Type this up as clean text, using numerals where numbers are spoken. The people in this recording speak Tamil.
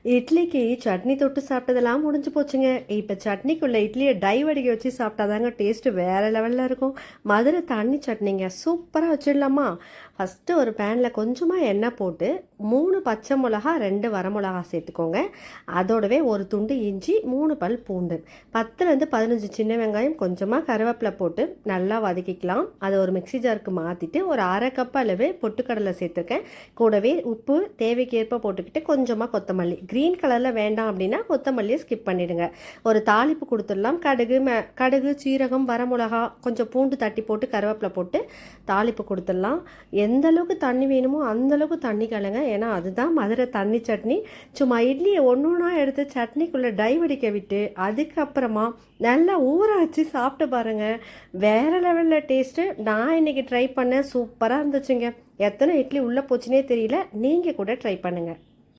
இட்லிக்கு சட்னி தொட்டு சாப்பிட்டதெல்லாம் முடிஞ்சு போச்சுங்க. இப்போ சட்னிக்குள்ள இட்லியை டை வடிக்க வச்சு சாப்பிட்டாதாங்க டேஸ்ட்டு வேறு லெவலில் இருக்கும். மதுரை தண்ணி சட்னிங்க சூப்பராக வச்சிடலாமா? ஃபஸ்ட்டு ஒரு பேனில் கொஞ்சமாக எண்ணெய் போட்டு 3 பச்சை மிளகா 2 வரமிளகா சேர்த்துக்கோங்க. அதோடவே ஒரு துண்டு இஞ்சி 3 பல் பூண்டு 10லேருந்து 15 சின்ன வெங்காயம் கொஞ்சமாக கருவேப்பிலை போட்டு நல்லா வதக்கிக்கலாம். அதை ஒரு மிக்ஸி ஜாருக்கு மாற்றிட்டு ஒரு அரை கப் அளவு பொட்டுக்கடலை சேர்த்துருக்கேன். கூடவே உப்பு தேவைக்கேற்ப போட்டுக்கிட்டு கொஞ்சமாக கொத்தமல்லி, க்ரீன் கலரில் வேண்டாம் அப்படின்னா கொத்தமல்லியை ஸ்கிப் பண்ணிவிடுங்க. ஒரு தாளிப்பு கொடுத்துடலாம். கடுகு சீரகம் வரமிளகா கொஞ்சம் பூண்டு தட்டி போட்டு கருவேப்பிலை போட்டு தாளிப்பு கொடுத்துடலாம். எந்த அளவுக்கு தண்ணி வேணுமோ அந்தளவுக்கு தண்ணி கலங்க. ஏன்னா அதுதான் மதுரை தண்ணி சட்னி. சும்மா இட்லியை ஒன்று ஒன்றா எடுத்து சட்னிக்குள்ளே டை வடிக்க விட்டு அதுக்கப்புறமா நல்லா ஊற வச்சு சாப்பிட்டு பாருங்கள். வேறு லெவலில் டேஸ்ட்டு. நான் இன்றைக்கி ட்ரை பண்ணேன், சூப்பராக இருந்துச்சுங்க. எத்தனை இட்லி உள்ளே போச்சுனே தெரியல. நீங்கள் கூட ட்ரை பண்ணுங்கள்.